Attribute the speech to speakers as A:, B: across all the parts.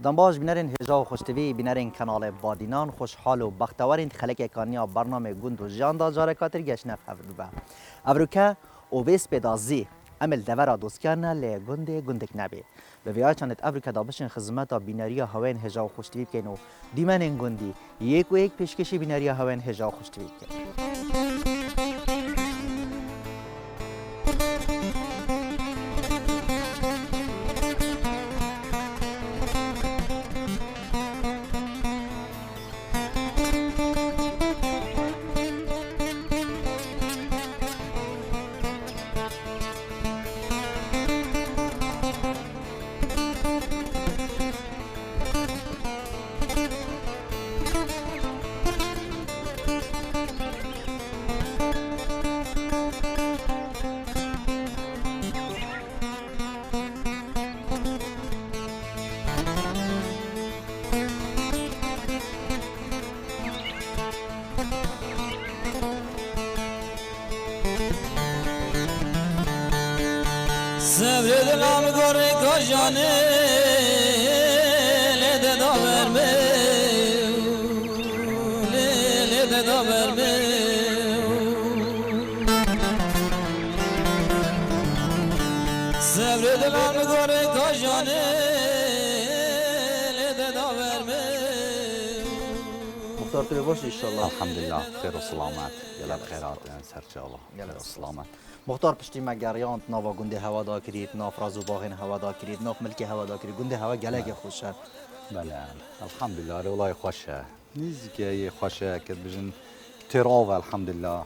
A: دنباش بینرین هجا و خوشتوی بینرین کانال بادینان خوشحال و بختوارین خلک اکانیا برنامه گند و جان دا جاره کاتر گشنف هفت با افروکه او بیس پیدازی عمل دورا دوستیانه لی گندک نبی به ویای چانت افریقا دابشن خدمت بینری هاوین هجا و خوشتوی بکن و دیمن گندی یک و یک پیشکشی بینری هاوین هجا و خوشتوی بکن.
B: Sevred nam gore kajane le de da verme le de da verme Sevred nam gore kajane le de da verme
A: مختار تو باش ان شاء الله.
C: الحمد لله خير وسلامات يلا بخيرات سر ان شاء الله خير وسلامات.
A: مختار پشتی مگریان نوا گنده هوا دا کرید ناف رازو باغین هوا دا کرید ناف ملکی هوا دا کرید گنده هوا گلگ خوشه.
C: بله الحمد لله والله خوشه نزدیکی خوشه که بجن تراو الحمد لله.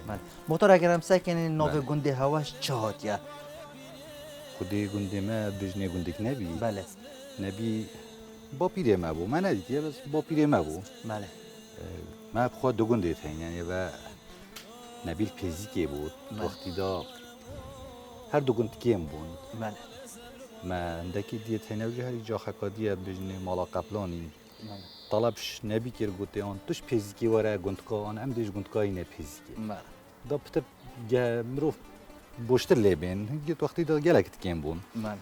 A: من مختار اگرم سکنین ناف گنده هواش چهات یا
C: خودی گنده ما بجنه گندک نبی.
A: بله
C: نبی با پیره ما بو من ندیدی بس با پیره ما بو.
A: بله
C: ما بخواد دو گنده تین یعنی و نبیل پیزیکی بود وقتی دا هر دو گند کیم بود.
A: بله
C: ما اندکی دیت هنوجه هری جا خکادیه بجنه مالا قبلانی.
A: بله
C: طلبش نبی کر گوته آن توش پیزیکی وره گندکا آن ام دیش گندکایی نه پیزیکی.
A: بله
C: دا پتر مروف بوشتر لیبین گیت وقتی دا گلکت کیم بود.
A: بله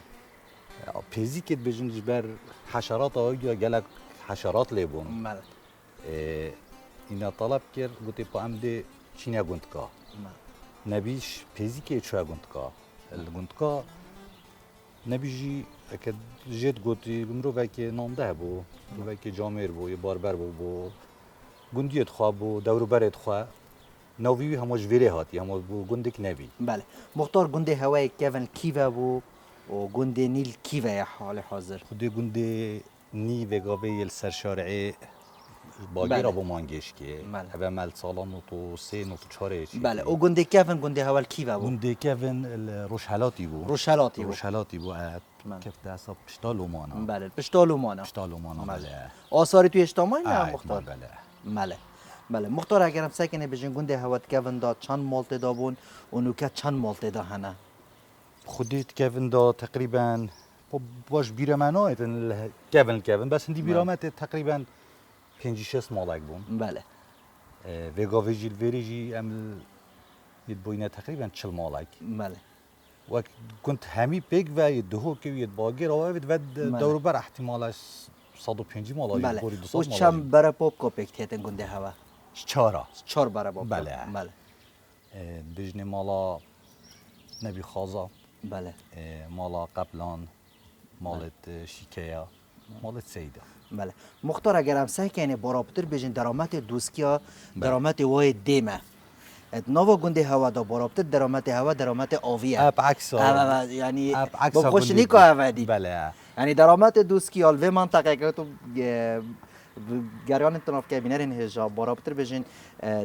C: پیزیکت بجنج بر حشرات آیا گلک حشرات لیبون.
A: بله
C: اینا طلب کر گوته پا ام دی چینه گندکا. نبیش پیزیکی چه گندکا. الگندکا نبیجی اکد جد گوتی مروف که نامده بو. مروف که جامر بو یه باربر بو گندیت خواه بو دورو برت خواه نویوی همش ویره هاتی همش بو گندک نبی.
A: بله مختار گنده هوای کیون کیوه بو و گنده نیل کیوه یا حال حاضر.
C: خودی گنده نی وگاوی السرشارعی باگر آبو مانگیش که هوا مال سالان و سه و چهاره چی.
A: بله او گنده کیون گنده هوال کیوه بو.
C: گنده کیون روشهلاتی بو. روشهلاتی بو کف دست پشتالو مانا.
A: بله پشتالو مانا.
C: بله.
A: آثاری توی اجتماعی نه مختار.
C: بله.
A: بله مختار اگرم سکنه بجن گنده هوات کیون دا چند مالت دا بون و نوکه چند مالت دا هنه.
C: خودیت کیون دا تقریبا باش بیرمانه کیون بس هندی بیرامت تقریبا 5-6 مالک بون.
A: بله.
C: وگاوی جیل وریجی عمل ید بوینه تقریبا 40 مالک.
A: بله.
C: و كنت همي بيك و دهو كويت باقر و دور بر احتمالش 150 مالای
A: بله.
C: بوری 200
A: و چند برای پاپ کوپیک تیتن گنده هوا. 4 برای پاپ.
C: بله.
A: بله.
C: بجنه مالا نبی خازا.
A: بله.
C: مالا قبلان مالت شیکیا مالت سیدا.
A: بله. مختار اگرم سکنه برابطر بجن درامت دوسکیا درامت وای دیمه. نوا گنده هوا دا برابطر درامت هوا درامت آویه.
C: عکس
A: یعنی با خوشنی که هوا دید.
C: بله.
A: یعنی درامت دوسکی آلوه منطقه که تو گریان انتناف که بینرین هجا برابطر بجن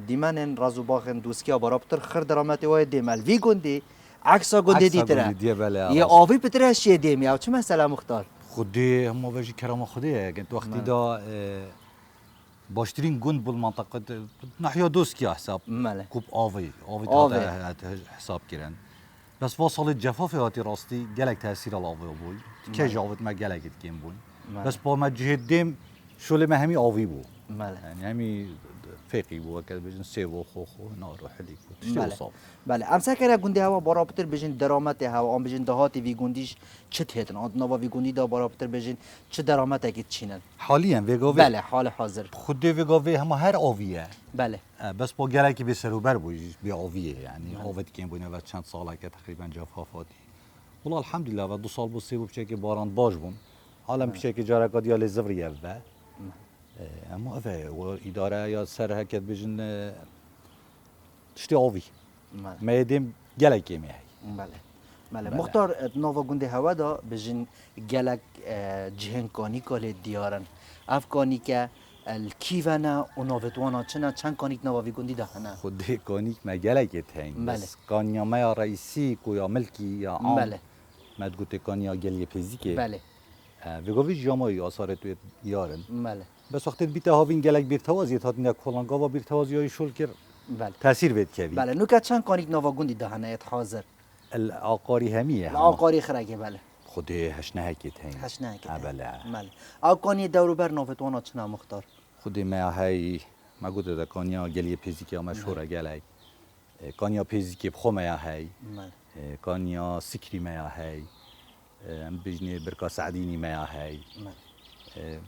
A: دیمن رازو باخن دوسکیا برابطر خر درامت وای دیمل وی گنده عکس گنده دیتره. یه آوی پتره شیه دیمی او چه مسئله مختار؟
C: خودی هم باجی کرام خودیه که وقتی دا باشترین گند بول منطقه ناحیه دوسکی حساب کوب آوی تا حساب کردن بس واصل جفاف هاتی راستی گلک تاثیر آوی بود که جاوت ما گلکت کیم بود بس با ما جهدیم شل ما همی آوی بود یعنی همی فقی بو که بجن سیو خو نار و حلی بود تشتی
A: بله
C: وصاب
A: بله ام سکر گونده هوا برابر بجن درآمد هوا ام بجن دهات وی گوندیش چه تهتن آن نوا وی گوندی دا برابر بجن چه درآمد اگه چینن
C: حاليا ویگاوی
A: بله حال حاضر
C: خود ویگاوی هم هر آویه
A: بله
C: بس با گلکی به سروبر بوی بی آویه یعنی آوت کیم بونه و چند ساله که تقریبا جفافاتی والله الحمد لله و 2 سال بود سه بود که باران باش بون حالا میشه که جارا کادیا لزوریه و اما اوه و اداره یا سر هکت بجن تشتی آوی
A: بله
C: ما دیم گلکی میه
A: بله بله مختار نوا گونده هوا دا بجن گلک جهن کانی کال دیارن اف کانی که الکیوانا و ناوتوانا چند کانیک نوا وی گوندی دا هنه
C: خود کانیک ما گلکی تاین
A: بله.
C: بس کانیا ما رئیسی کو یا ملکی یا عام
A: بله
C: ما تقول کانیا گلی پیزیکه
A: بله
C: ویگاوی جامایی آثار توی یارن
A: بله
C: بس وقتی بیت هاوین گلک بیر توازی تا دنیا کلانگا و بیر توازی شول کر
A: بله
C: تاثیر بید کبی
A: بله نوکا چند کانیک نوا گوندی دا هنه ات حاضر
C: العقاری همیه هم
A: العقاری خرگه بله
C: خود هشنه هکی تاین
A: هش نه که
C: بله
A: بله او کانی دورو بر ناوتوانا چنا مختار
C: خود ما های ما گفته دا کانیا گلی پیزیکی هم مشهوره گلک کانیا پیزیکی بخو ما های
A: بله
C: کانیا سکری ما های بجنی برکا سعدینی ما های
A: بله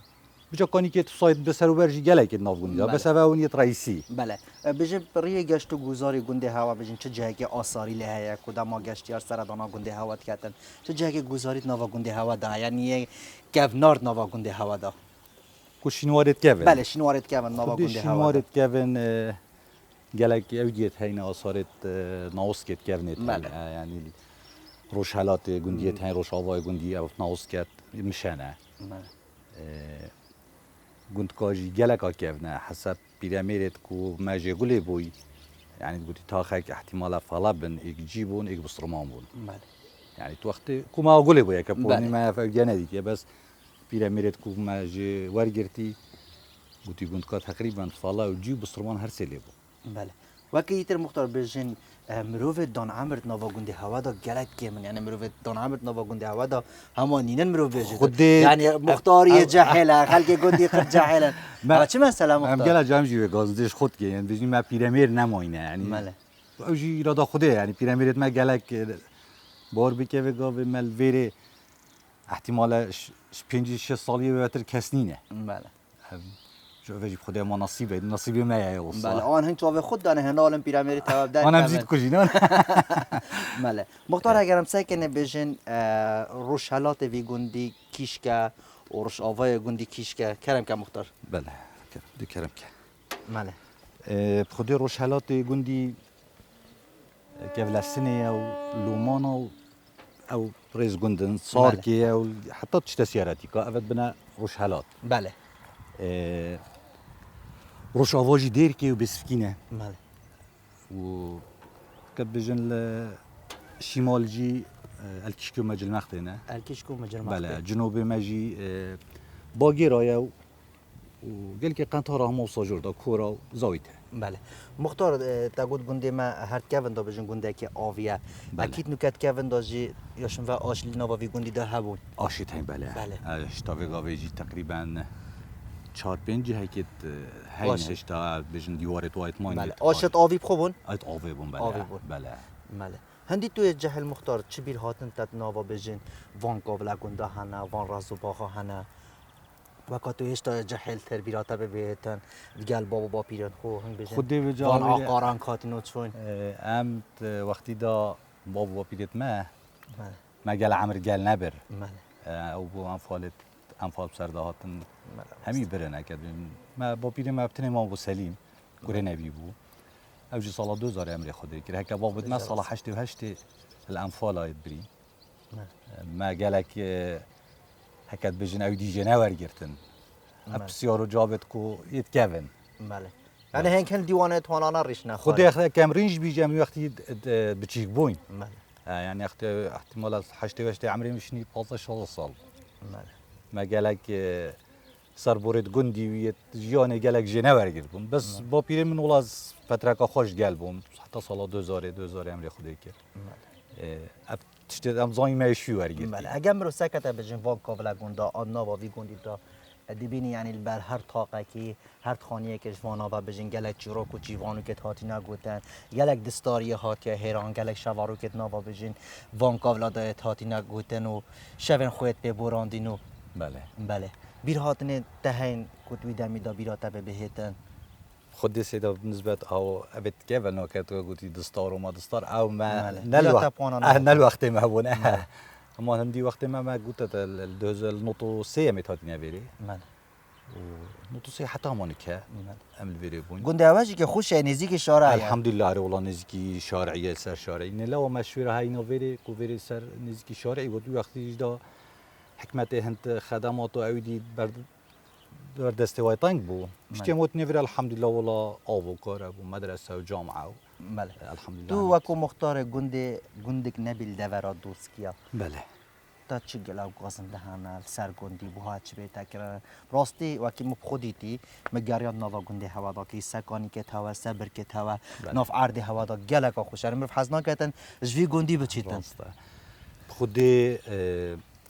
C: بجا کانی که تو سایت بسر و برجی گلک نافگونی دا
A: بله.
C: بس اونیت رئیسی
A: بله بجن پریه گشت و گذاری گونده هوا بجن چه جایی که آثاری لهه کدام ما گشتیار سردانا گونده هوا کردن چه جایی که گذاریت نوا گونده هوا دا یعنی گونارد نوا گونده هوا دا
C: کشینوارت کبن
A: بله شنوارت کردن نوا
C: خود
A: گونده هوا دا
C: شینوارت کبن گلک اودیت هین آثارت ناوسکت کبنت
A: بله.
C: یعنی روش حالات گندیت هین روش آوای گندی او ناوسکت مشانه
A: بله
C: گند کاجی گلک کبنه حسب پیرامید کو ماجی گلی بوی یعنی گویی تا خیک احتمال فلابن یک جیبون یک بسرمان بون
A: بله
C: یعنی تو وقتی کو ما گلی بوی که
A: بله.
C: پونی ما فوقیانه دیگه بس پیرامید کو ماجی ورگرتی گویی گند کا تقریبا فلا و جیب بسرمان هر سالی بود
A: بله وکی تر مختار بجن مروف دان عمرت نوا گونده هوا دا گلک که من یعنی مروف دان عمرت نوا گونده هوا دا همانینن مروف بجن
C: خود
A: یعنی مختاری جاهله خلق گوندی خود جاهله ما چه مثلا
C: هم
A: مختار
C: گله جام جیوه گازدش خود که یعنی بجنی ما پیرامید نماینه یعنی
A: بله
C: اوجی اراده خوده یعنی پیرامید ما گلک بار بکه و گاو مل ویره احتمال 5-6 سالی بهتر کسنینه
A: بله
C: شو وجب خدا ما نصیبی ما یه وصل
A: بله آن هنگ تو خود دانه هنالم پیرامیری تواب در
C: آنم زید کجینان
A: بله مختار اگرم سعی کنه بجن روشالات وی گوندی کیشکه و روش آوای گوندی کیشکه کرم که مختار
C: بله دکرم که
A: بله
C: خدا روش حالات گندی که ولسنه او لومان او رئیس گندن صار که او حتی تشت سیارتی که اول بنا روش حالات
A: بله
C: روش آواجی دیر که و بسفکینه
A: بله
C: و كبجن الشمال جي الكشكو مجل مختنا
A: الکشکو مجرم
C: بلا جنوب مجي باقي رايا وقال لك قنطرة هم وصاجور دا كورا زاويته
A: بله مختار تقول گونده ما هر کون دا بجن گونده که آویه
C: بله.
A: اکید نکات کون دا جی یاشون و آشلی نوا وی گوندی دا هبون
C: آشيت هين بلا
A: بله.
C: اشتافي غافيجي تقريبا 4-5 هيك هين
A: آشت.
C: اشتا بجن ديوارت وايت ماين
A: بله آشت آوی بخوبون
C: ايت آوي بون بلا
A: آوي بون.
C: بلا
A: بله هندی توی جهل مختار چی بیر هاتن تد نوا بجن وان قابل گونده هنه وان رازو باخا هنه وقت تویش تا جهل تر بیراتا ببیتن گل بابا با پیرن خو هنگ بجن
C: خودی به جا
A: وان
C: آویده.
A: آقاران کاتینو چون
C: ام وقتی دا بابا بيدت ما
A: بله
C: ما قال عمر قال نبر
A: بله
C: او بو انفال بسردهاتن
A: بله
C: همي برنا كدن ما با بيد ما بتني ما ابو سليم كوري نبي بو او جي صلاة 2000 امري خدي كره هكا بابد ما صلاة 8 الانفال ايد بري ما قالك هكا بجن او دي جناور جرتن ابسيارو جابت كو يتكفن
A: بله یعنی هنگ هن دیوانه توانانا ریش نخواه
C: خدي اخذ كام رينج بيجي من وقت بتشيك بوين
A: بله
C: يعني احتمال 8 عمري مشني 15 سال
A: بله
C: ما قالك صار بورد جندي ويت جياني قالك جناور جربون بس با بيري من ولاز فترة خوش قلبهم حتى صلاة 2000 امري خدي كر اب تشتد ام زاي ما يشوي ورجع
A: بله اگر مرو سکت بجن وان کاولا گوندا آن نوا وی گوندی دا دبینی یعنی بر هر طاقه کی هر خانیه که جوانا و بجن گلک چیروک و چیوانو که هاتینا گوتن گلک دستاری هاتیا هیران گلک شوارو که نوا بجن وان کاولادا هاتینا گوتن و شون خویت به براندینو
C: بله
A: بله بیر هاتنه تهین کتوی دمیدا بیراتا به بهتن
C: خود سیدا بالنسبه او ابد كيف انه كانت قلتي دستار وما دستار او ما
A: بله.
C: نل
A: لا
C: وقت
A: تبقونا
C: نل وقت ما هنا اما هندي وقت ما قلت الدوز النوتو سي متاتني فيري
A: بله
C: نوتو سي حتى مونيكا عمل فيري بون
A: گنده اوجی که خوش نزدیک شارع
C: الحمد لله على والله نزكي شارعيه سر شارعي لا وما شويره هاي نو فيري كو فيري سر نزكي شارعي ودو وقتي جدا حكمته هند خدمات اودي برد در دسته وای تنگ بو شتی موت نفر الحمد لله والله آو کاره بو مدرسه و جامعه و
A: بله
C: الحمد لله
A: تو وکو مختار گندک نبیل دورا دوست کیا
C: بله
A: تا چه گلاو قاسم دهانال سر گندی بوها چه بیتا کرن راستی وکی مبخودیتی مگریان نوا گندی هوا دا که سکانی که توا صبر که توا ناف عرض هوا دا گلک خوشر مرف حزنا کتن جوی گندی بچیتن
C: خودی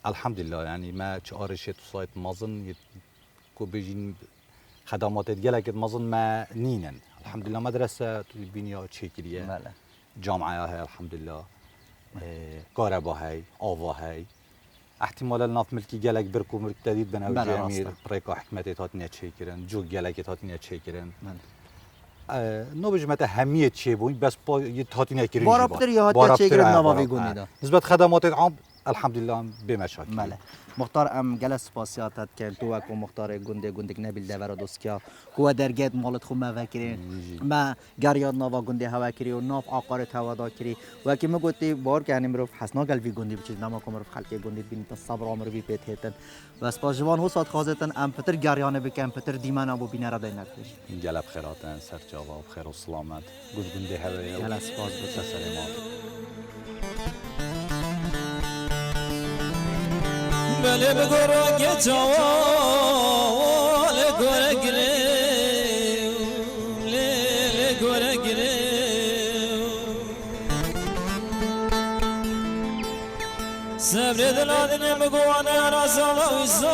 C: الحمد لله يعني ما تشارشت سايت مازن كو بيجين خدمات جلك مازن ما نينن الحمد لله مدرسه بنيا تشكيليه
A: بله
C: جامعه هاي الحمد لله كهرباء هاي آوا هاي احتمالا ناف ملکی گلک برکو مرک تدید بنا و جمیر پریکا حکمت تاتنیا چیکرن جو گلک تاتنیا چیکرن نو بجمت همیه چی بون بس با یه تاتنیا کردن
A: بارابتر یا هات چیکرن نواوی گونیدا
C: نسبت خدمات عام الحمد لله بمشاكل
A: بله مختار ام جلس سپاسیاتت که تو اكو مختار گندک نبیل دورا دوسکیا کو درگت مالت خو ما وکرین ما گریاد نوا گنده هوا کری و ناف آقارت هوا دا کری و که مگوتی بار که انیم رو حسنا گلوی گندی بچید نما کمر خلق گندی بین تا صبر عمر بی پیت هتن و سپاس جوان هو سات خازتن ام پتر گریانه بکن پتر دیمان ابو بینه را دین نکش
C: گلب خیراتن سر جواب خیر و سلامت گوز گنده هوا
A: جلس سپاس
C: سلامات
B: بله بگورا که چوال گوره گره لیل گوره گره صبر دلادن بگوانه رازالا ویزال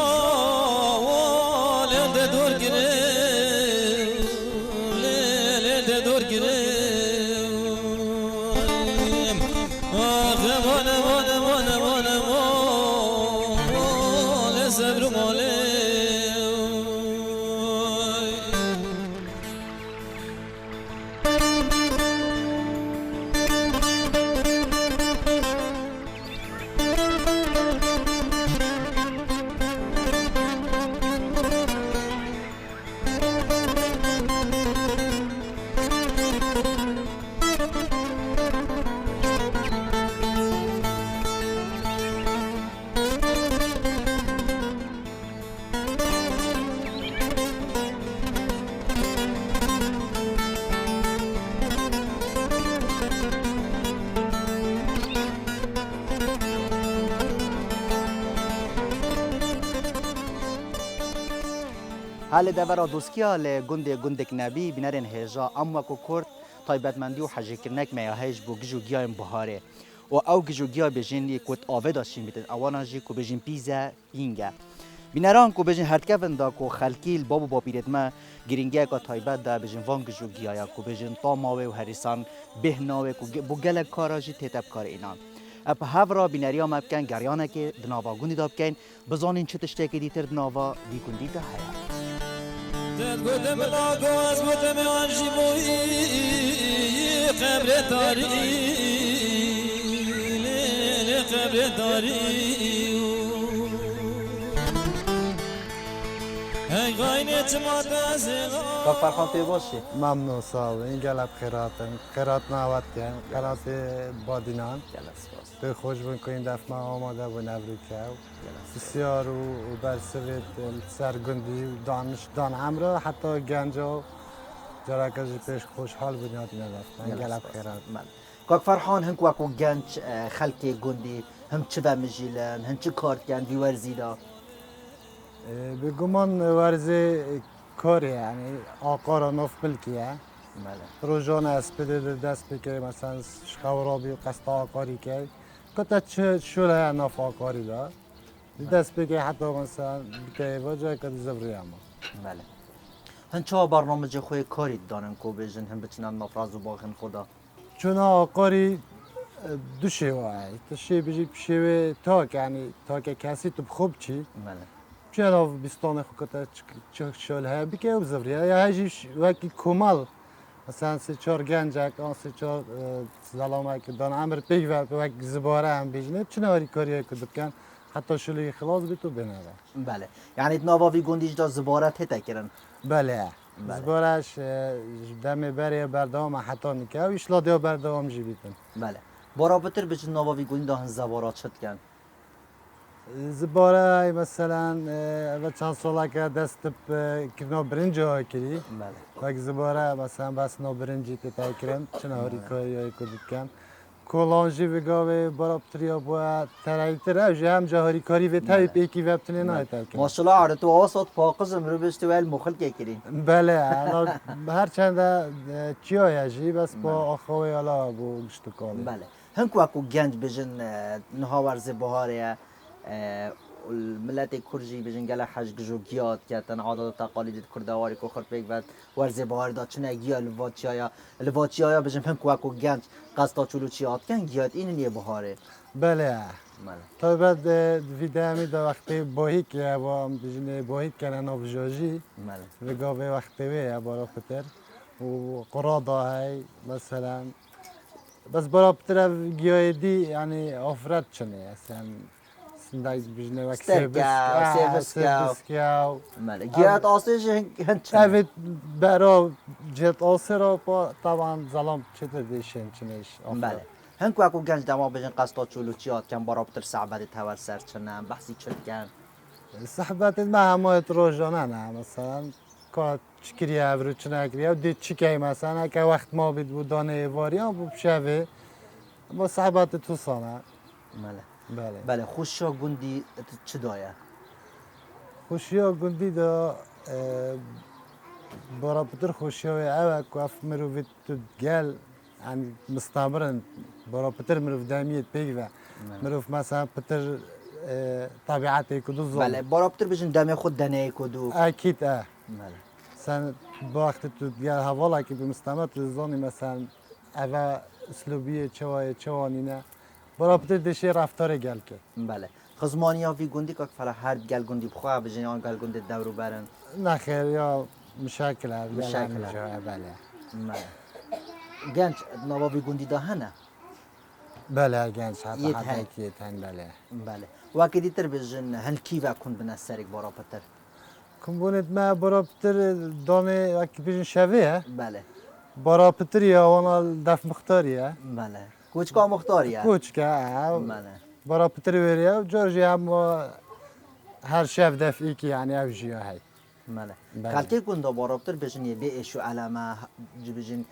B: ده دور گره لیل ده دور گره آخه وانه وانه وانه وانه صبر ماله
A: حال دورا دوسکیا ل گندک نبی بینرن هجا اما کو کرد تایبتمندی و حجی کرنک میا هج بو گجو گیایم بهاره و او گجو گیا بجین یکوت آوه داشتیم بیتن اوانا جی کو بجین پیزا اینگا بینران کو بجین هرتکفن دا کو خلکیل بابو باپیرت ما گرینگه کا تایبت دا بجین وان گجو گیا کو بجین تاماوه و هریسان بهناوه کو بو گلک کاراجی تتب کار اینان اپ هاورا بینریا مبکن گریانه که دناوا گوندی دابکن بزانین چه تشتکی دیتر دناوا دی گوندی دا هیا
B: گودم لاگو از گودم آنجی موی قبر داری لیل قبر داری ای غاینت ما دازیلا
A: با فرخان پی باشی
D: ممنون صاحب این گلب خیرات نوات کن خیرات بادینان به خوش بکنین دفعه آماده و نبریکه بسیار و برسوید سرگندی و دان همراه حتی گنجا جرکشی پیش خوشحال بودید ندفتن گلب خیرات
A: کاک فرحان هنگ وکو گنج خلک گندی هم چه و مجیلن هم چه کارت کن ویورزیدا
D: به گمان ورزی کاری یعنی آقا را نف ملکیه روزانه اسپیده دست بکه مثلا شخورابی و قصد آقاری که کتا چه شوره نف آقاری دا دست بگه حتی مثلا بکه واجه که زبری اما
A: بله هن چه برنامه خوی کاری دارن کو بجن هم بتونن نفراز و باغن خدا
D: چون آقاری دو شیوه ای تشی بجی شیوه تاک یعنی تاک کسی تو خوب چی
A: بله
D: چرا بیستان خوکتا چه شال ها بکه و زبری یا هجیش وکی کمال مثلا سه چهار گنجک آن سه چهار زلامه که دان عمر پیگ و وک زباره هم بیجنه چه نواری کاری که دکن حتی شلی خلاص بیتو بناره
A: بله یعنی نواوی گندیش دا زبارت هتا کرن
D: بله زبارش دم بری بردام حتی میکه و اشلاده بردام جی بیتن
A: بله برابطر بجن نواوی گندی دا هن زبارات شد کن
D: زباره مثلا و چند ساله که دست کنا برنج ها کری
A: بله
D: وقت زباره مثلا بس نو برنجی تا کرم چون هاری کاری های کدوم کن کلانجی وگاوی برابطری با ترایتر اوج هم جهاری کاری و تایی پیکی وبتنی نه تا کنم
A: ماشاءالله عادت و آسات پاقز امرو بشتی ویل مخل که کرین
D: بله الان هر چند چیای جی بس با آخوی حالا بو گشت کالی
A: بله هنکو اکو گنج بجن نهاور زبهاره الملت کرجی بجن گله حج گجو گیاد کتن عادات و تقالید کردواری کو خرد پیک ود ورزه بهار دا چنه گیا لواتیایا بجن هنکو اکو گنج قصدا چلو چیاد کن گیاد این نیه بهاره
D: بله
A: بله
D: تا بعد ویدیومی دا وقتی باهی که با بجن باهی کنن آبجاجی
A: بله
D: وگاوی وقتی وی برا پتر و قرادا های مثلا بس برا پتر گیاه دی یعنی آفرد چنه اصلا سنداز بجنه وقت
A: سرکاو
D: کیاو
A: بله گیاد آسیش هن چنه
D: evet برا جت آسرا با طبعا ظلام چطور دیشن چنش
A: بله هنکو اکو گنج دما بجن قصدا چلو چیاد کن برابطر صعبت تور سر چنه بحثی چد کن
D: صحبت ما همایت روزانه نه مثلا که چکری ابرو چنکری و دید چی که مثلا که وقت ما بید بود دانه واریان بود شوه با صحبت تو سانه
A: بله
D: بله
A: بله خوشا گندی چه دایه
D: خوشیا گندی دا برا پتر خوشیا اوه که اف مروفت تو گل یعنی مستمرن برا پتر مروف دامیت پیگ و مروف مثلا پتر طبیعتی کدو زون
A: بله برابطر بجن دم خود دنه کدو
D: اکید
A: بله
D: sen bu vakti tu ya havala ki bir müstemet zoni mesela eve اسلوبی چوانینه برای پتر دشی رفتار گل که
A: بله خزمانی ها وی گندی که فلا هر گل گندی بخواه بجن آن گل گندی دورو برن
D: نخیر یا مشاکل هست
A: مشاکل
D: بله
A: بله گنج نوا وی گندی دا هنه
D: بله گنج حتی
A: یه
D: حتی
A: تن.
D: که تن بله
A: بله وکی دیتر بجن هل کیوه کن بنا سرک برابطر
D: کمبونت ما برای پتر دانه وکی بیشن شویه
A: بله
D: برای پتر یا وانا دف مختاریه
A: بله کوچکا مختاریه
D: کوچ که
A: بله
D: برای پتر وریه و جورجی هم هر شف دفعی که یعنی اوجیه هی
A: بله
D: بله.
A: کلکی گندا برابطر بجن یه بیشو علمه بجن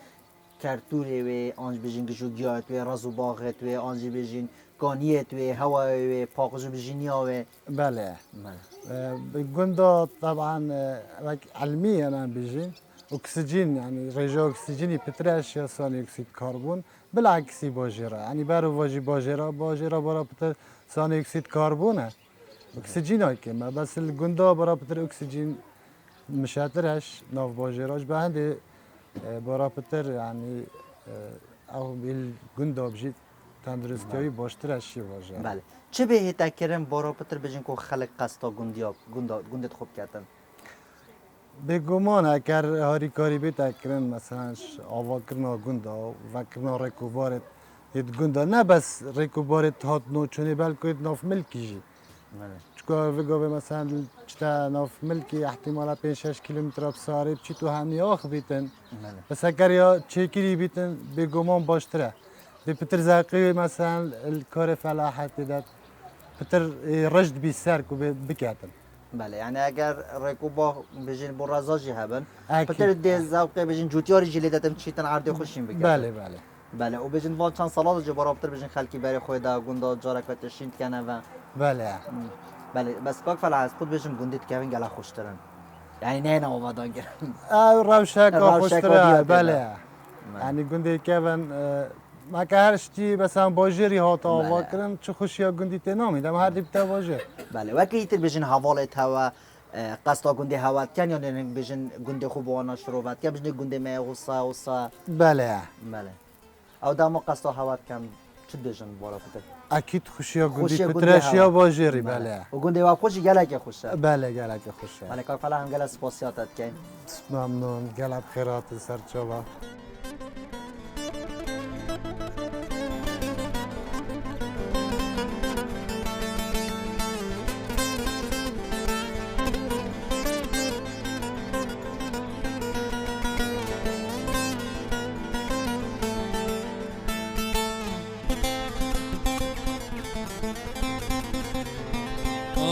A: کرتوری و آنج بجین گشو گیات و رازو باغت و آنج بجین گانیت و هوای و پاقوزو بجینیا و
D: بله
A: بله
D: بجندا طبعا علميا انا بيجي اكسجين يعني رجاء اكسجيني بتراش يا ثاني اكسيد كربون بالعكس باجرة يعني بارو واجي باجرة برا بتر ثاني اكسيد كربونه اكسجين هاي كما بس الجندا برا بتر اكسجين مشاترش ناف باجراش بعندي برا بتر يعني او بالجندا بجيت تندرستي باشترش شي باجرة
A: بله چه به تکرم برابطر بجین که خلق قستا گندت خوب کردن
D: بگمان اگر هاری کاری بیت اکرن مثلا آوا کرنا گندا و کرنا رکوبارت یه گندا نه بس رکوبارت هات نو چونی بلکه ناف ملکی جی
A: بله
D: چکا وگاوه مثلا چتا ناف ملکی احتمالا 5-6 کیلومتر بساره چی تو همی آخ بیتن
A: بله
D: بس اگر یا چکری بیتن بگمان باشتره به پتر زاقی مثلا الکار فلاحت داد پتر رشد بی سر کو بکاتن
A: بله یعنی اگر رکوبا بجین برازاجی هبن
D: اکید.
A: پتر دیز زوقه بجین جوتیاری جلی دادم چیتن عرضی خوشیم بگردن
D: بله بله
A: بله و بجین وان چند سالات جو برابطر بجین خلکی برای خود دا گندا جارکت شینت کنه و
D: بله
A: بله بس کاک فلا از خود بجین گندت که گلا خوشترن یعنی نه آمدن گرن
D: روشک
A: روشک
D: خوشتره
A: دیاد
D: بله
A: بله.
D: یعنی گنده که ما که هر شتی مثلا باجری هات آوا
A: بله.
D: کردم چه خوشی ها گندی تنامیدم هر دیبتا باجر
A: بله وکی تر بجن حوالت هوا قصدا گنده هوات کن یا نه بجن گنده خوب وانا شروعات کن بجن گنده ما غصه
D: بله
A: بله او دامو قصدا هوات کن چه بجن بارا فتر
D: اکید خوشی ها گندی
A: خوشی ها گندی
D: پترشی ها
A: هوا.
D: باجری بله
A: و گنده و خوشی گله که خوشه
D: بله گله که خوشه
A: بله کار فلا هم گله سپاسیاتت کن
D: ممنون گله بخیرات سرچوبه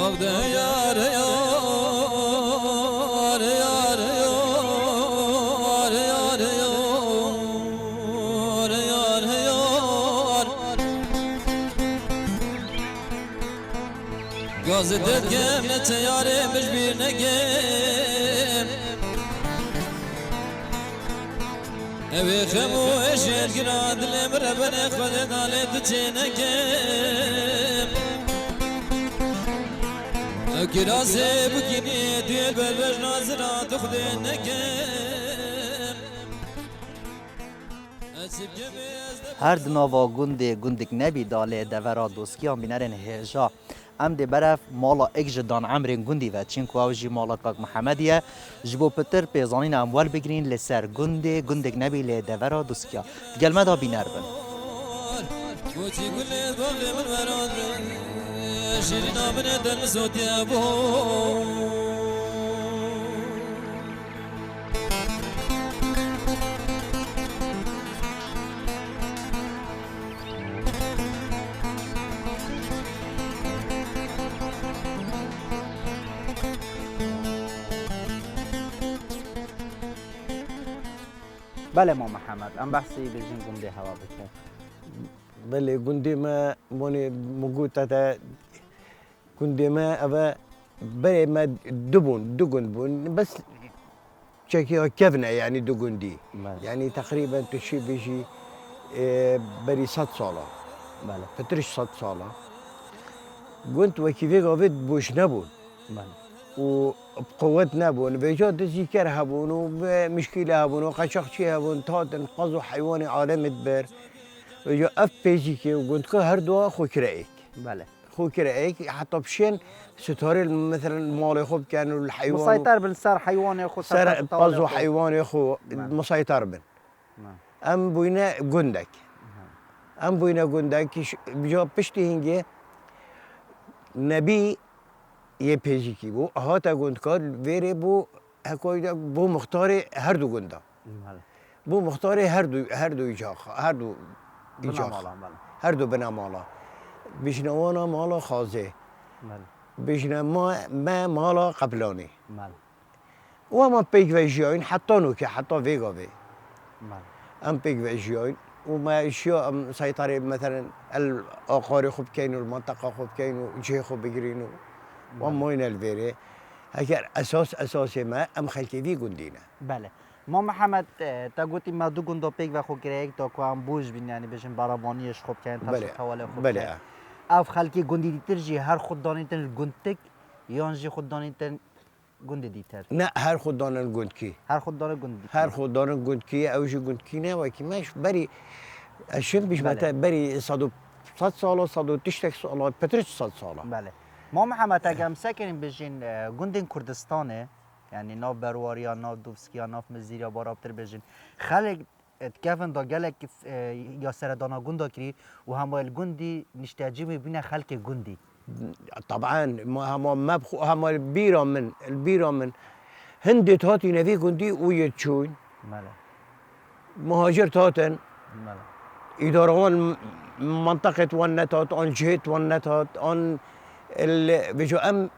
B: Avde yar yar yar yar yar yar yar yar Gaz dedgem ne teyarem bir negem Evi khemu eşer giradlem rebene khadet alet çenegem Kirazê bikînî dêl berber nazira dixwedê nekem
A: هر دناوا گنده گندک نبی داله دورا دوسکیان بینرن هجا ام دی برف مالا اگج دان عمرین گندی و چین کواوجی مالا کاک محمدیه جبو پتر پیزانین اموال بگرین لسر گنده گندک نبی لی دورا دوسکیا دیگل مدا بینر بن
B: Koçi gülle bağlı من وراد شیرین آبنه دل سوتیا بو
A: بله ما محمد ام بحثی بجین گنده هوا بکن
E: بله گندی ما مونی موجود تا گندی ما أبا بري ما دو گند بون بس شكي كيفنا يعني دو گندي يعني تقريبا تشي بيجي بري 100 صالة
A: بله
E: فترش 100 صالة قلت وكيفي قافت بوش نبون
A: بله
E: وبقوة نبون بيجات دزي كرهبون ومشكلة هبون وقشقشي هبون تاتن قضوا حيواني عالم تبر وجا اف بيجيكي وقلت كه هر دوا خو كرايك
A: بله
E: خو كرايك حتى بشين ستاري مثلا مال خوب كانوا الحيوان
A: مسيطر بالسر حيواني خو
E: سر قضوا حيواني خو مسيطر بن ام بوينا قندك ام بوينا قندك بجا بشتي هنجي نبي يبيجيكي بو هاتا قندكار فيري بو هكويدا بو مختاري هر دو قندا بو مختاري هر دو يجاخ هر دو يجاخ هر دو بنا مالا بيشنا وانا مالا خازي بيشنا ما مالا قبلاني وما بيك فيجيوين حتى نوكي حتى فيغا في ام بيك فيجيوين وما اشياء مسيطرة مثلا الاقاري خوب كينو المنطقة خوب كينو جي خوب بيجرينو وموين الفيري هكذا اساسي ما ام خلتي في قندينا
A: بله ما محمد تا گویی ما دو گنده پیک و خود کرایک تا که هم بوج بین یعنی بچن برابانیش خوب کن تا حواله خوب
E: بله
A: اف خلکی گندی دیتر جی هر خود دانیتن گندتک یان جی خود دانیتن گند دیتر
E: نه هر خود دانن گندکی
A: هر خود دانه گند
E: هر خود دانن گندکی اوجی گندکی نه و کی ماش بری اشن بیش متا بری 100 سال 130 سال پترش 100 سال
A: بله ما محمد اگم سکنیم بجین گندین کردستانه يعني ناف برواريا ناف دوفسكيا ناف مزيريا بارابتر بجن خلق تكفن دا گلك يا سردانا گندا كري وهما الگندي نشتاجيم بينا خلق گندي
E: طبعا ما بخو هما البيرا من هندي تاتي نفي گندي ويتشون
A: مالا
E: مهاجر تاتن
A: مالا
E: إداران منطقة ونتات عن جهة ونتات عن بيجو أم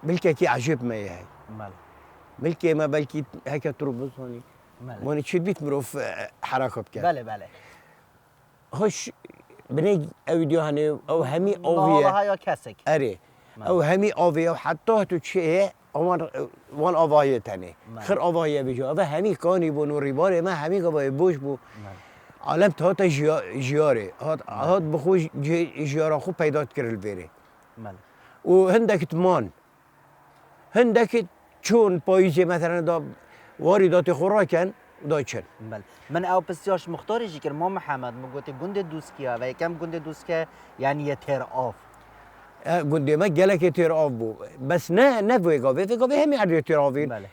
E: بالكي عجب ما هي
A: مالا
E: ملكي ما بلكي هيك تربص هوني ماني تشد بيت مروف حركه بكا
A: بله
E: هش بنيجي اوديو هني او همي
A: اوفيا
E: اوفيا
A: هيا كاسك
E: اري او همي اوفيا وحتى تشي وان اوفيا تاني خير اوفيا بيجو هذا همي كاني بو نوري باري ما همي قبا بوش بو عالم تهات جیاره هات بخوش جیاره خو پیدا کرل بیره
A: بله
E: و هندک تمان هندک چون پاییزی مثلا دا واردات خوراکن دا چن
A: بله من او بسیارش مختاری جی که ما محمد مگوتی گنده دوسکیه و یکم گنده دوسکه یعنی یه تر آف
E: گنده ما گله که تیر آب بو بس نه ویگاوی همی عرض تیر آوین
A: بله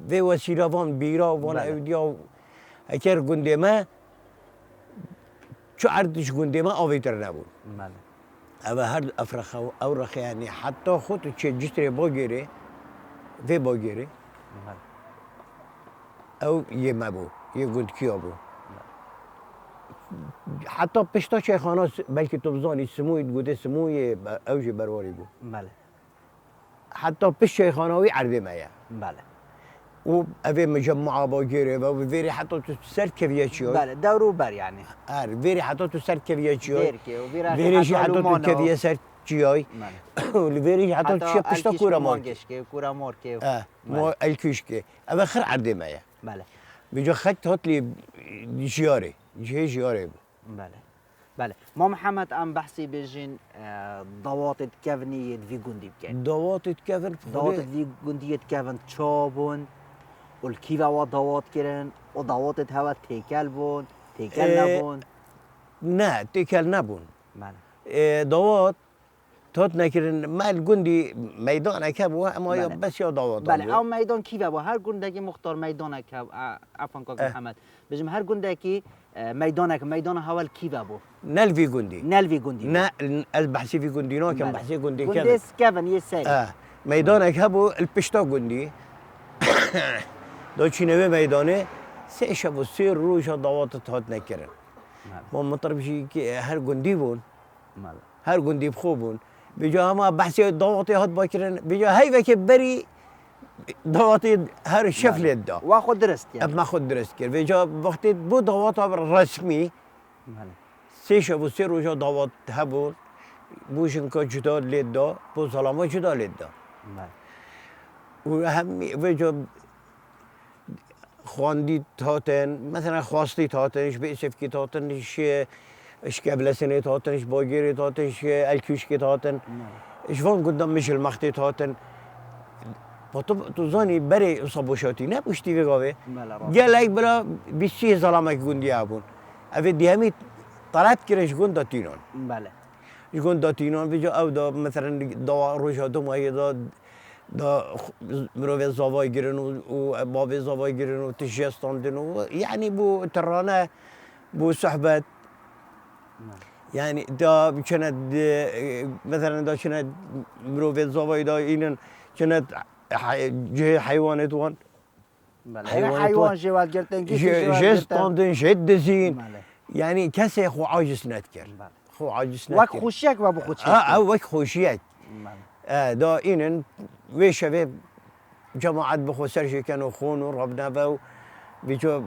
E: به وسیله وان بیرا وان
A: بله.
E: اودیا اگر گنده ما چو عرضش گنده ما آوی تر نبود
A: بله
E: اما هر افرخ او رخ یعنی حتی خود چه جستر باگیره و باگیره
A: بله
E: او یه مبو یه گندکیا بو حتی پشتا چه خانه بلکه تو بزانی سموی گوده سموی اوج برواری بو
A: بله
E: حتی پشت چه خانه وی عرضه مایه
A: بله
E: و اوی مجموعه باگیره و ویری حتی تو سر کفیه چیو
A: بله دورو بر یعنی
E: ویری حتی تو سر کفیه چیو
A: دیر که و
E: ویریش حتی تو کفیه سر چیای
A: بله
E: ویریش حتی چه پشتا کورا مارک
A: که کورا مارک
E: ما الکیش که اما خر عرضه مایه
A: بله
E: بجا خط هات لی جیاره جیاره بو
A: بله بله ما محمد ام بحثی بجین ضوابط کفنی وی گندی بکن
E: دوات کفن
A: ضوابط وی گندی کفن چابون والكيفا وضوات كرن وضوات هوا تيكال بون تيكال نبون
E: نه تکل نبون
A: بله
E: دوات تات نکردن مال گندی میدان کبوا اما یا
A: بله.
E: بس یا دوات
A: بله او میدان کیفا با هر گندگی مختار میدان کب عفوا کاک محمد بجم هر گندگی میدان هوا کیفا بو
E: نل في گندی
A: نلوی گندی
E: نه البحثي في گندی نه كان بحثي گندی
A: گندی
E: كان
A: کفن یه سری
E: میدان کبو الپشتا گندی دو چینه میدانه سه شب و سه روز دوات تات نکردن ما مطرب شی که هر گندی بون
A: بله
E: هر گندی خوبون بجا همه بحثی دواتی هات باکرن بجا هی وکی بری دواتی هر شفل دا
A: و خود درست یعنی
E: اما خود درست کرد بجا وقتی بو دوات رسمی
A: بله
E: سه شب و سه روزا دوات هبون بوشن که جدا لید دا بو سلاما جدا لید دا
A: بله
E: و همی بجا خواندی تاتن مثلا خواستی تاتنش به اسفکی تاتنش اشکبلسنه تاتنش باگیری تاتنش الکوشکی تاتن اشوان قدام مش المختی تاتن تو زانی بری اصابوشاتی نه پشتی بگاوه
A: بله
E: گلک برا 20 سلامک گندی هبون اوی دیهمی طلب کرش گندا تینان
A: بله
E: گندا تینان بجا او دا مثلا دا روشا دو ماهی دا مروی زاوای گیرن و باب زاوای گیرن و تشیستاندن و یعنی بو ترانه بو صحبت يعني دا كانت مثلا دا كانت مروفيت زاوي دا إنن كانت جه حيوانات وان
A: بله
E: حیوانات
A: حیوان
E: و-
A: جوال گرتن
E: جستاندن جد زين
A: بله
E: يعني كسي خو عاجز نتكر
A: بله
E: خو عاجز
A: وک
E: نتكر
A: خوشیک و بخود
E: او وك خوشيات
A: بله
E: دا إنن ويشبه جماعات بخو سرشي كانوا خونوا ربنا بو بيجو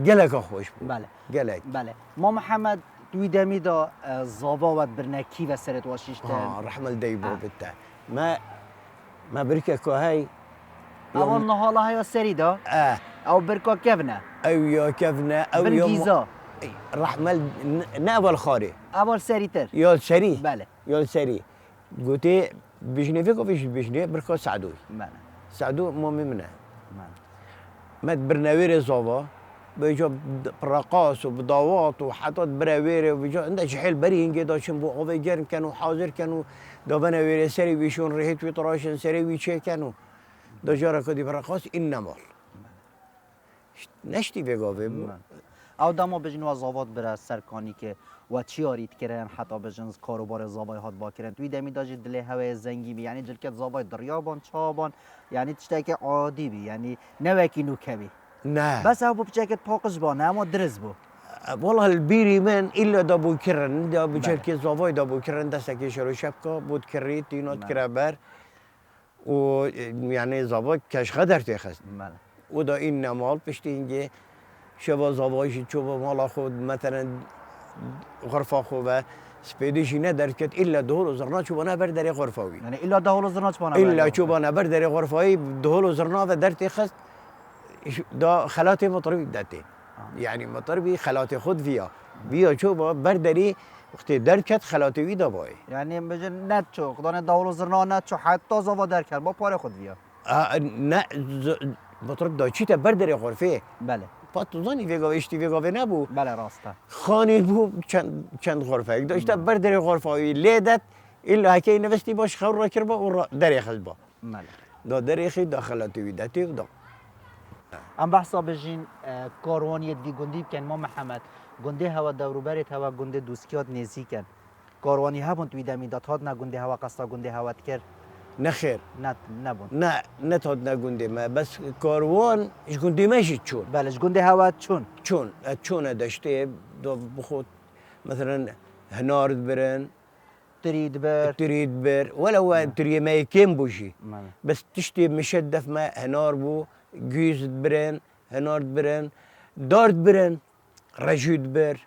E: قلق خوش بو
A: بله
E: قلق
A: بله ما محمد توی دمی دا زاوا و برنکی و سرت واشیشتن
E: رحمل ديبو بالتالي ما بركة كوهاي
A: اما نهاله های سری دا او برکا کفنه
E: او يا كفنا او يوم
A: برگیزا
E: رحمل نابل خاري
A: اول سری تر
E: يا سري
A: بله
E: يا سري قلت بجني فيكو فيش بجني بركو سعدوي
A: بله
E: سعدو مو منه
A: بله
E: ما برناويري زوفا بيجو برقاص وبضوات وحطت براويري وبيجو عندها شحيل بري هنجي دا شنبو اوفي جرن كانوا حاضر كانوا دا بناويري سري بيشون ريحت ويطراشن سري ويشي كانوا دا جارة كدي برقاص إنما نشتي بيقوفي
A: او دما بجن و زاوات بره سرکانی که و چی آرید کرن حتی بجن کاروبار زاوای هات با کرن توی دمی داجی دل هوای زنگی بی یعنی جلکت زاوای دریابان چابان یعنی تشتای که عادی بی یعنی نوکی نوکبی
E: نه
A: بس او بچکت پاقش بانه اما درز بو
E: والله البيري من الا دابو كرن دابو شركه زافاي دابو كرن دستك شرو شبكه بود كريت تينات كرابر و يعني زافاي كاش قدر تخس
A: بله
E: ودا این نمال پشتینگه شبا زاوایش چوبا مالا خود مثلا غرفه خوبه سپیدشی ندارد که الا دهول و زرنا چوبا نبر در غرفه‌وی
A: یعنی الا دهول زرناچ بانه
E: الا چوبا نبر در غرفه‌وی دهول و زرنا و در تخست دا خلات مطربی داتی یعنی مطر بی خلات خود ویا چو با برداری وقتی در کت خلات وی دا بای
A: یعنی بجه نت چو خدانه داور زرنا نت چو حتی زوا در کرد با پاره خود بیا.
E: نه مطر دا چی تا برداری غرفه
A: بله
E: پاتوزانی ویگاوه اشتی ویگاوه نبو
A: بله راسته.
E: خانی بو چند غرفه یک داشته برداری غرفه وی لیدت ایلا هکی نوستی باش خور را کر با و دری خز با
A: بله.
E: دا دری خی داخلات وی دتی و دا
A: ام بحثا بجین کاروانیت وی گندی بکن ما محمد گنده هوا دوروبرت هوا گنده دوسکیات نزیکن کاروانی هبون توی دمی داد هاد نه گنده هوا قصا گنده هوا کرد
E: نه خیر
A: نه نبون
E: نه تاد نگونده ما بس کاروان اش گونده میشید چون
A: بله گنده هوا
E: چون داشته دو بخود مثلا هنارد برن
A: تريد بر
E: تريد بر ولو تري ما يكيم بوشي
A: بله.
E: بس تشتي مشدف ما هنار بو جيز برن هنارد برن دارد برن رجود بر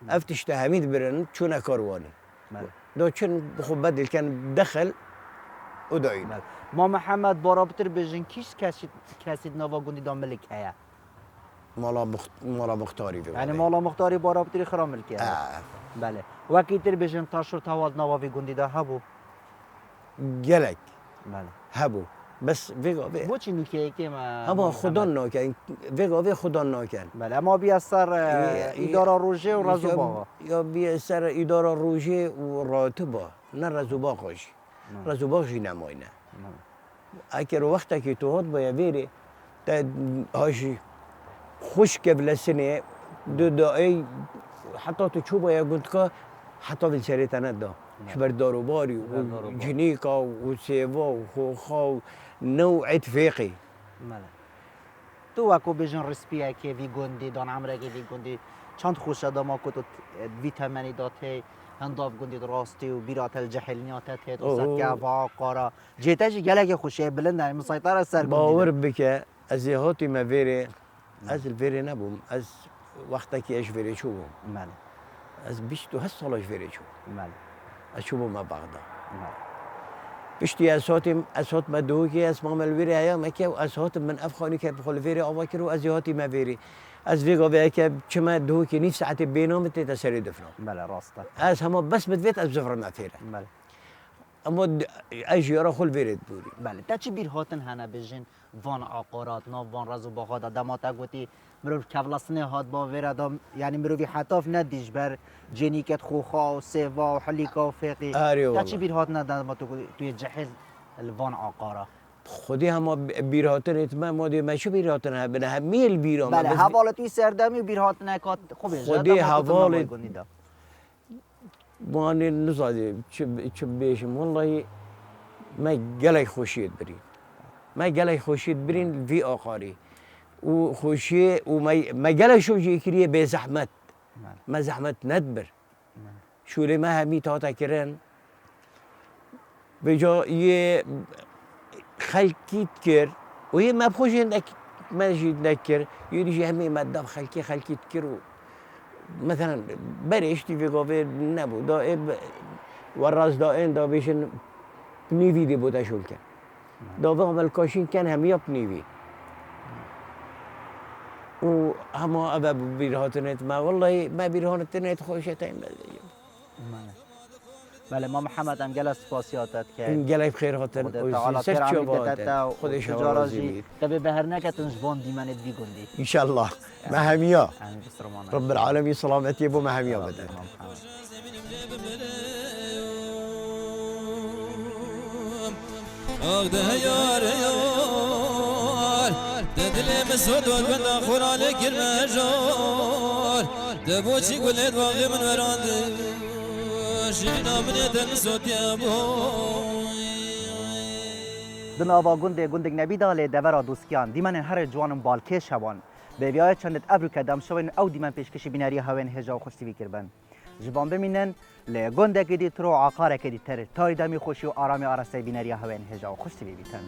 E: افتشت حميد برن چون كارواني
A: بله.
E: دو چون بخود بدل كان دخل ودعين
A: بله. ما محمد بارابطر بجین کیش کسی نوا گندی دام ملک هیا
E: مالا مختاري في
A: یعنی مالا مختاری بارابطری خرام ملکی هیا بله وکی تر بجین تاشر تاواد نوا وی گندی دا هبو
E: جلك
A: بله
E: هبو بس فيغا في
A: بو چی نوکه که ما
E: اما خدا ناكن فيغا في خدا ناكن
A: بله اما بیا سر اداره روژه و رزو باغا
E: یا بیا سر اداره روژه و راتبا نه رزوبا خوش رزوبا جی نماینه اگر وقتی که تو هات باید بری تا هاشی خوش قبل سنه دو دایی حتی تو چوبا یا گند که حتی بل سری تنده شبر داروباری و جنیکا و سیوا و خوخا و نوع فیقی
A: بله تو وکو بجین رسپیه که وی گندی دان عمره که وی گندی چند خوش داما که تو ویتامینی داته هنداف گندی راستی و بیرات الجحلنیاتت هست و سکه و قارا جیتاجی گلک خوشه بلند داری مسایطر از سر گندی
E: باور بکه از هاتی ما ویره از الویره نبوم از وقتی که اش ویره چو بوم
A: بله
E: از 27 سالش ویره چو
A: بله
E: از چو بوم بغداد
A: بله
E: بشتی اسات ما دو که از ما الویره هیا مکه و اسات من افغانی که بخول ویره آوا کرو از هاتی ما ویره از ویگا وی که چما دو که نیف ساعت بینامت تسری دفنم
A: بله راسته
E: از همه بس بدویت از زفر ما فیره
A: بله
E: اما اجیارا خول ویرد بوری
A: بله تا چی بیر هاتن هنه بجین وان عقارات نا وان رزو باغا دا دماتا گوتی مرو کولاسنه هات با ویرا دا یعنی مرو بی حتاف ندیش بر جنیکت خوخا و سیوا و حلیکا و فیقی تا چی بیر هاتن دماتا گوتی توی جهل الوان عقارا
E: خودی همه بیراتن اتمام ماده مشو بیراتن ها بنا همیل بیرام
A: بله حواله توی سردمی و بیر هاتن کات خوبه
E: خودی حواله ماني نزادي بيشم والله ما قلي خوشيت برين ما قلي خوشيت برين في آخاري وخوشي وما قلي شو جي كريه بزحمت ما زحمت ندبر شو لي ما همي تاتا كرن بجا يه خلقيت كر وهي ما بخوش انك ما جيت نكر يجي همي ما دام خلقيت كر مثلا بريش في قافي نبو دا والراس دا دا بيشن بنيفي دي بودا شولكن دا بعمل كاشين كان هم يا بنيفي و هما أبا بيرهاتنت ما والله ما بيرهاتنت خوشتين
A: بله ما محمد هم گله سپاسیاتت که
E: این گله بخیر هاتن
A: تعالی
E: سر
A: کرم
E: خودش
A: جارازی تبي بهر نكتنش بون ديمانت بي قندي
E: ان شاء الله مهميا
A: يعني بسرمان
E: رب العالمين سلامتي ابو مهميا بدل
B: ده يار يار ددلي مسود والبنا خورا لك المجال دبوشي قلت واغي من وراند شينا من يدن صوت يا
A: دناوا گندگ نبی داله دورا دوستیان دیمن هر جوانم بالکه شوان به بیای چندت ابرو کدام شوین او دیمن پیشکشی بیناری هاون هجا خوشتی کربن جبان بمینن ل گندگ دی ترو عقاره کدی تر تای دمی خوشی و آرامی آرسته بیناری هاون هجا خوشتی بیتن